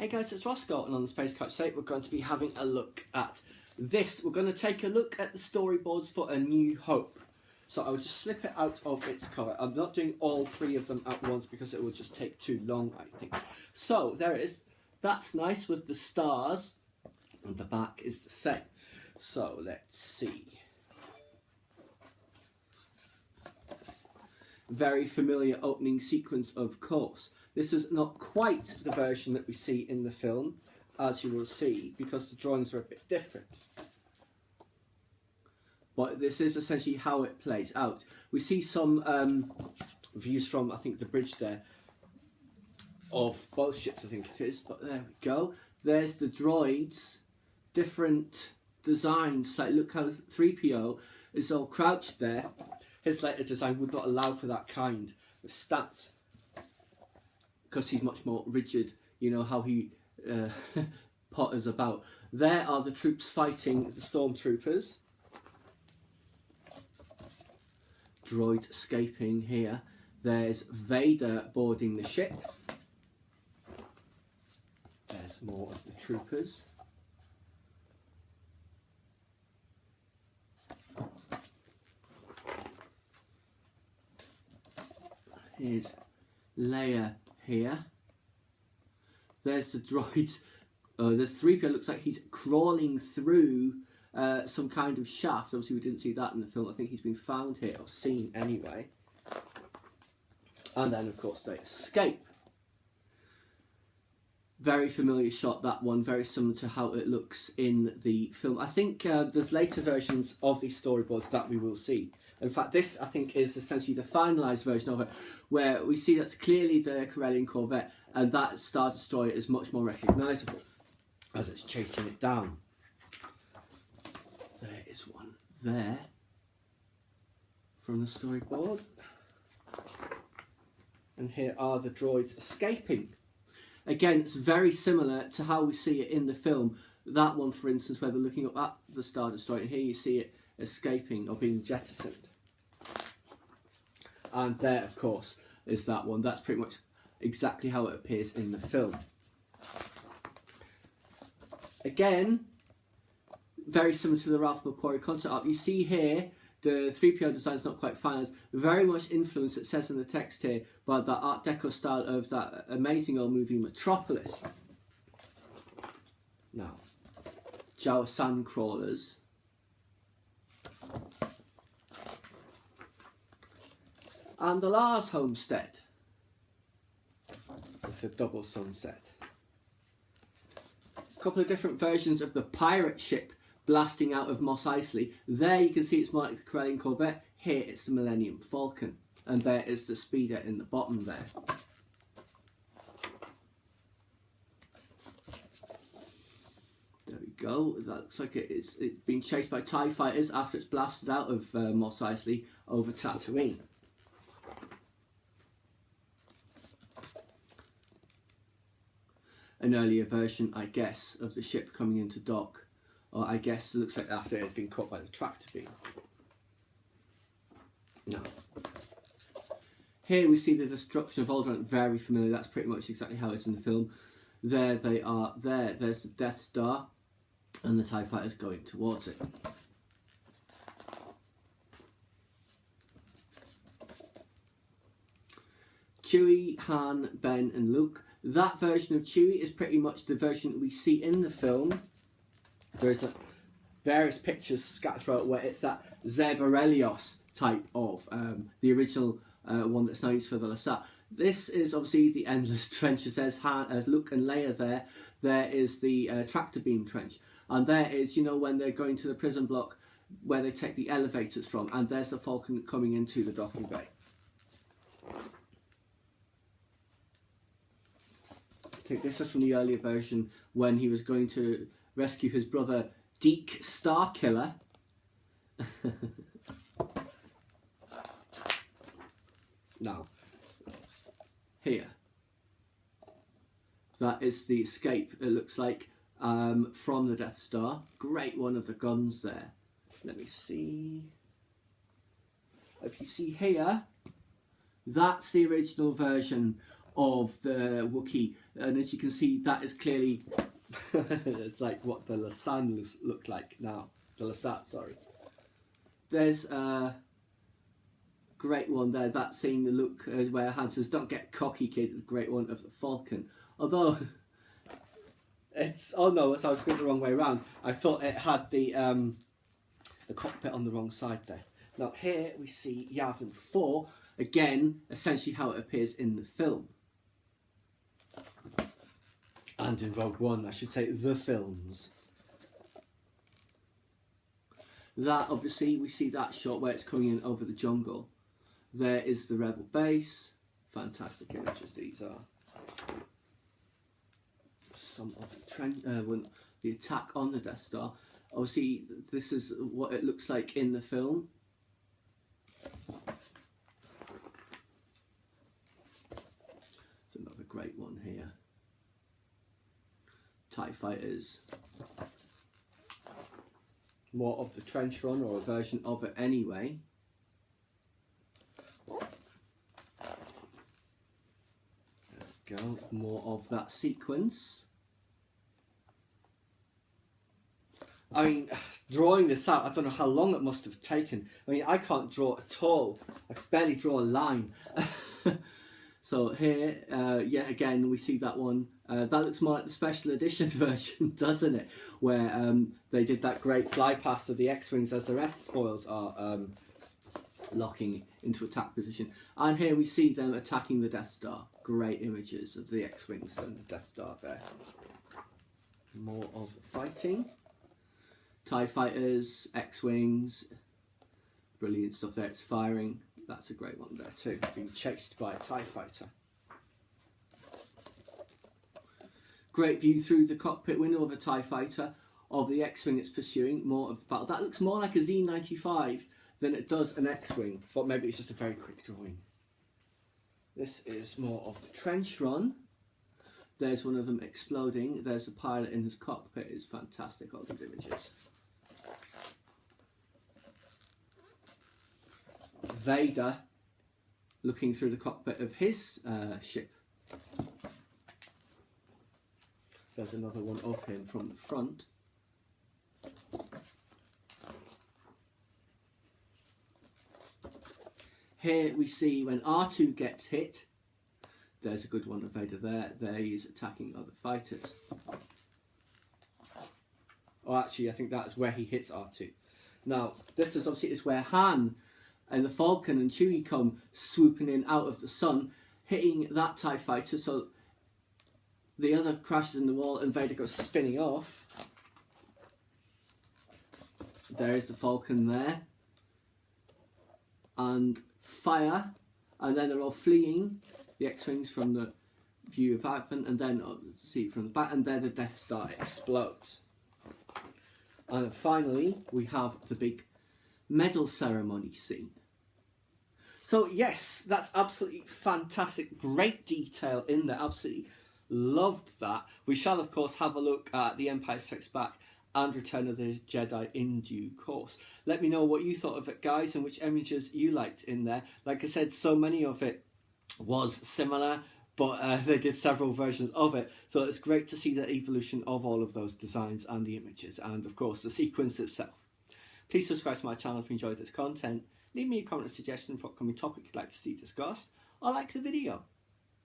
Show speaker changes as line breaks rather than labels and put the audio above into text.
Hey guys, it's Roscoe, and on the Space Couch today we're going to be having a look at this. We're going to take a look at the storyboards for A New Hope. So I'll just slip it out of its cover. I'm not doing all three of them at once because it will just take too long, I think. So there it is. That's nice with the stars, and the back is the same. So let's see. Very familiar opening sequence, of course. This is not quite the version that we see in the film, as you will see, because the drawings are a bit different. But this is essentially how it plays out. We see some views from, I think, the bridge there, of both ships, I think it is. But there we go. There's the droids, different designs. Like, look how 3PO is all crouched there. His later design would not allow for that kind of stance, because he's much more rigid, you know, how he potters about. There are the troops fighting the stormtroopers. Droid escaping here. There's Vader boarding the ship. There's more of the troopers. Here's Leia here. There's the droids. There's 3PO. Looks like he's crawling through some kind of shaft. Obviously we didn't see that in the film. I think he's been found here, or seen anyway. And then of course they escape. Very familiar shot, that one. Very similar to how it looks in the film. I think there's later versions of these storyboards that we will see. In fact, this, I think, is essentially the finalised version of it, where we see that's clearly the Corellian Corvette, and that Star Destroyer is much more recognisable as it's chasing it down. There is one there from the storyboard. And here are the droids escaping. Again, it's very similar to how we see it in the film. That one, for instance, where they're looking up at the Star Destroyer, and here you see it escaping or being jettisoned. And there, of course, is that one. That's pretty much exactly how it appears in the film. Again, very similar to the Ralph McQuarrie concept art. You see here, the 3PO design is not quite finalised. Very much influenced, it says in the text here, by that Art Deco style of that amazing old movie Metropolis. Now, Jawa Sandcrawlers. And the Lars homestead with the double sunset. A couple of different versions of the pirate ship blasting out of Mos Eisley. There you can see it's more like the Corellian Corvette. Here it's the Millennium Falcon. And there is the speeder in the bottom there. There we go. That looks like it's been chased by TIE fighters after it's blasted out of Mos Eisley over Tatooine. An earlier version, I guess, of the ship coming into dock. Or I guess it looks like after it had been caught by the tractor beam. No. Here we see the destruction of Alderaan. Very familiar. That's pretty much exactly how it's in the film. There they are. There's the Death Star. And the TIE fighters going towards it. Chewie, Han, Ben and Luke. That version of Chewie is pretty much the version that we see in the film. There's various pictures scattered throughout where it's that Zeb Orrelios type of the original one that's now used for the Lasat. This is obviously the Endless Trenches. There's Luke and Leia there. There is the tractor beam trench. And there is, you know, when they're going to the prison block where they take the elevators from. And there's the Falcon coming into the docking bay. I think this is from the earlier version when he was going to rescue his brother Deke Starkiller. Now, here, that is the escape, it looks like, from the Death Star. Great one of the guns there. Let me see. If you see here, that's the original version of the Wookiee, and as you can see, that is clearly it's like what the Lasan look like now. The Lasat, sorry. There's a great one there. That scene, the look where Han says, "Don't get cocky, kid." A great one of the Falcon. Although it's I was going the wrong way around. I thought it had the cockpit on the wrong side there. Now here we see Yavin 4 again, essentially how it appears in the film. And in Rogue One, I should say, the films. That, obviously, we see that shot where it's coming in over the jungle. There is the Rebel base. Fantastic images these are. Some of the attack on the Death Star. Obviously, this is what it looks like in the film. There's another great one here. TIE fighters. More of the trench run, or a version of it anyway. There we go, more of that sequence. I mean, drawing this out, I don't know how long it must have taken. I mean, I can't draw at all. I can barely draw a line. So here, yet again, we see that one. That looks more like the special edition version, doesn't it? Where they did that great fly past of the X-Wings as the rest spoils are locking into attack position. And here we see them attacking the Death Star. Great images of the X-Wings and the Death Star there. More of the fighting. TIE fighters, X-Wings. Brilliant stuff there, it's firing. That's a great one there too, being chased by a TIE fighter. Great view through the cockpit window of a TIE fighter, of the X-Wing it's pursuing, more of the battle. That looks more like a Z-95 than it does an X-Wing, but maybe it's just a very quick drawing. This is more of the trench run. There's one of them exploding. There's a pilot in his cockpit. It's fantastic, all these images. Vader looking through the cockpit of his ship. There's another one of him from the front. Here we see when R2 gets hit. There's a good one of Vader there. There he is attacking other fighters. Oh, actually, I think that's where he hits R2. Now, this is obviously where Han and the Falcon and Chewie come swooping in out of the sun, hitting that TIE fighter, so the other crashes in the wall and Vader goes spinning off. There is the Falcon there. And fire, and then they're all fleeing, the X-Wings from the view of Advent, and then see it from the back, and there the Death Star explodes. And finally, we have the big medal ceremony scene. So yes, that's absolutely fantastic, great detail in there, absolutely loved that. We shall of course have a look at The Empire Strikes Back and Return of the Jedi in due course. Let me know what you thought of it, guys, and which images you liked in there. Like I said, so many of it was similar, but they did several versions of it, so it's great to see the evolution of all of those designs and the images, and of course the sequence itself. Please subscribe to my channel if you enjoyed this content. Leave me a comment or suggestion for upcoming topic you'd like to see discussed, or like the video.